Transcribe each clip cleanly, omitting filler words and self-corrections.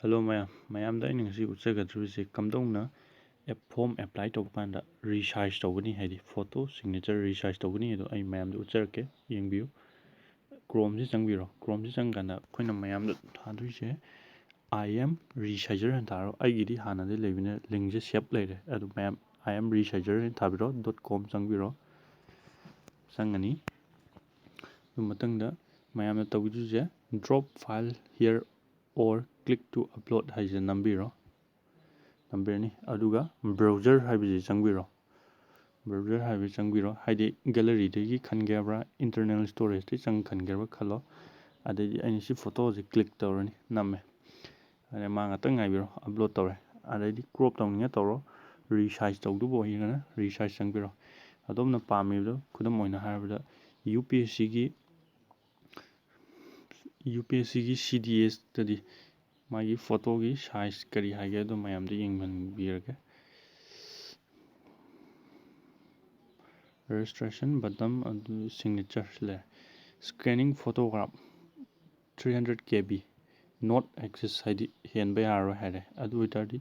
Hello mayamda I ngasi utsagadribise kamdongna app form apply tawkanda resize tawgani haidi photo signature resize tawgani edo ai mayamda utjarake yengbiu Chrome si changbiro Chrome si changkanda khoina mayamda thadrise I am resizer han tharo aigidi hanade lebine link je save leire adu mayam I am resizer thabiro .com changbiro changani dumatangda mayamda tawjuje drop file here or click to upload haise nambiro ni aduga browser haibiji changbiro browser haibi changbiro haidi gallery degi khangebra internal storage ti chang khangebra khalo adai ani si photo je click tawrani namme ane ma nga tang ngaibiro upload tawre adai di crop tawninga tawro resize tawdu bo hingana resize changbiro adomna pamido khudam oina harbada UPSC gi CDS tadi magi photo gi size kari haige do mayamda yengban birage registration button and signature le scanning photograph 300 KB not access haidi hen by aro hare adu itadi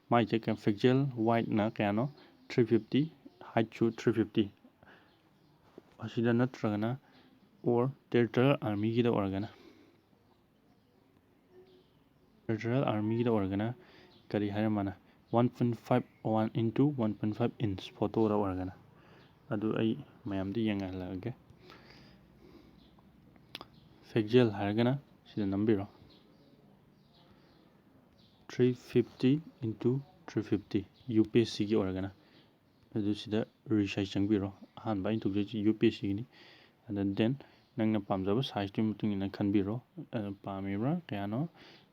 mai je kan pixel white na kano 350 height to 350 asida natragana or Territorial Army gi da organa Territorial Army gi da organa kari hare mana 1.5 into 1.5 inch photo da organa adu ai mayamdi yenga lage pixel hargana sida nambiro 350 into 350 UPSC gi organa adu sida resize changbiro han ba into UPSC ni and then nangna pamjaba size tu mutungina khanbiro pamibra kayano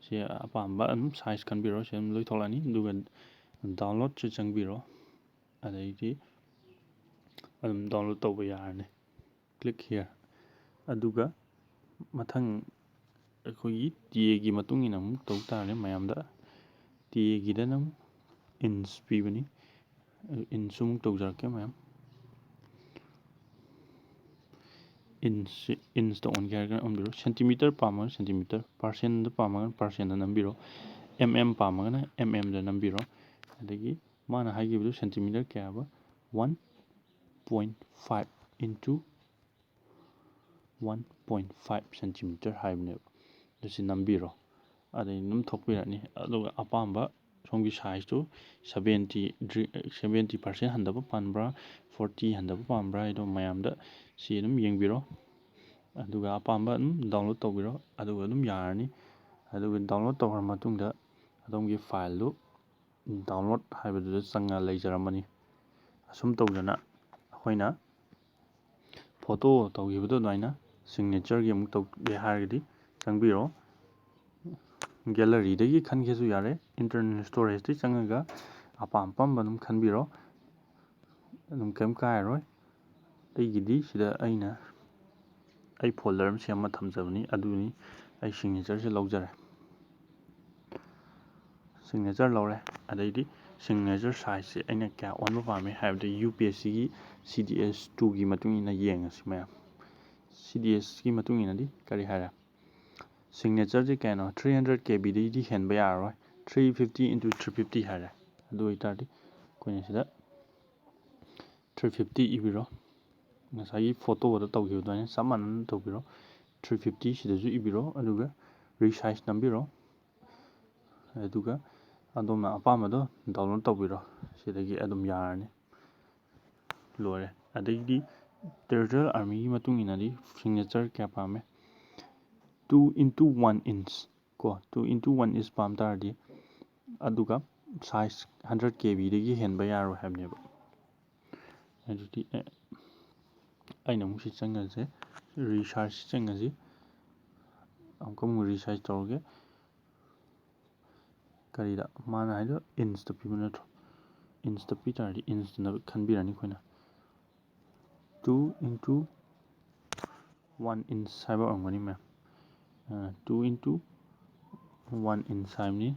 se apamba size khanbiro sem loi tholani duga download che changbiro adaidi download tawba yarane click here aduga mathang akhoi TA gi matungina mu tawtare mayamda TA gi danam inch pibani inch mu tawjarke mayam inch to on gargan on biro centimeter pama centimeter percent da pama percent da nambiro pama na da nambiro adagi mana hagibidu centimeter kya ba 1.5 into 1.5 centimeter haibne dasi nambiro adai num thokpirani aduga apamba somgi size to 70% handaba panbra 40 handaba panbra ido mayamda si num yengbiro aduga apamba download tawbiro aduga num yarani aduga download tawar matungda adomgi file du download haibadu changa leijaramani asum tawjana hoina photo tawgibudo naina signature gi amuk tawge hargidi changbiro gallery degi khangesu yare internal storage ti changaga apam banum khanbiro adum kem kairoi aigidi sida aina ai folder am sema thamjabani aduni ai signature se laujare signature lawre adaidi signature size se aina kya onba pame haibde UPSC gi CDS 2 gi matungina yengasi mayam CDS gi matungina di kari hara signature je kano 300 KB di henba yaroi 350 into 350 hara adu itadi koina sida 350 ibiro ngasai photo da tawgiudani saman tawbiro 350 sida ju ibiro aduga resize nambiro aduga adomna apamado download tawbiro sidagi adum yarani lore adagi Territorial Army gi matungina di signature kya pame 2 into 1 inch ko 2 into 1 inch pam tardi aduga size 100 KB degi henba yaro habneba adudi aina musi changaje resize changaji amkom resize tawge karida mana haido inch to pibuna inch to pitardi inch na khanbirani khoina 2 into 1 inch haiba angani ma 2 into 1 inch haibni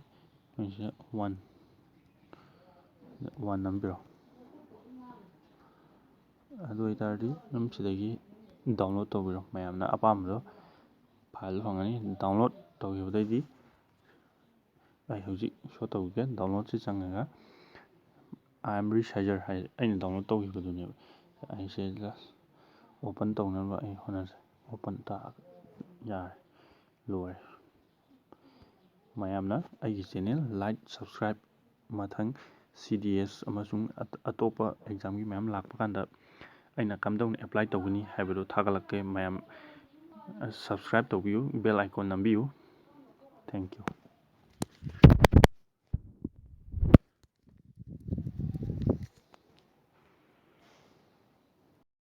1 nambiro adu itardi num sidagi download tawbiro mayamna apamdo file hongani download tawgibudai ꯑꯩ ꯍꯧꯖꯤꯛ ꯁꯣ ꯇꯧꯒꯦ ꯗꯥꯎꯟꯂꯣꯗꯁꯤ ꯆꯪꯉꯒ I am Resizer ꯍꯥꯏ ꯑꯩꯅ download ꯇꯧꯈꯤꯕꯗꯨꯅꯦꯕ ꯑꯩꯁꯦ just open ꯇꯧꯅꯕ ꯑꯩ ꯍꯣꯠꯅꯖꯩ open ꯌꯥꯔꯦ ꯂꯣꯏꯔꯦ ꯃꯌꯥꯝꯅ ꯑꯩꯒꯤ ꯆꯦꯅꯦꯜ ꯂꯥꯏꯛ ꯁꯕꯁꯀ꯭ꯔꯥꯏꯕ ꯃꯊꯪ CDS ꯑꯃꯁꯨꯡ ꯑꯇꯣꯞꯄ ꯑꯦꯛꯖꯥꯝꯒꯤ ꯃꯌꯥꯝ ꯂꯥꯛꯄ ꯀꯥꯟꯗ ꯑꯩꯅ ꯀꯝꯗꯧꯅ ꯑꯦꯄ꯭ꯂꯥꯏ ꯇꯧꯒꯅꯤ ꯍꯥꯏꯕꯗꯨ ꯊꯥꯒꯠꯂꯛꯀꯦ ꯃꯌꯥꯝ ꯁꯕꯁꯀ꯭ꯔꯥꯏꯕ ꯇꯧꯕꯤꯌꯨ ꯕꯦꯜ ꯑꯥꯏꯀꯣꯟ ꯅꯝꯕꯤꯌꯨ ꯊꯦꯡꯛ ꯌꯨ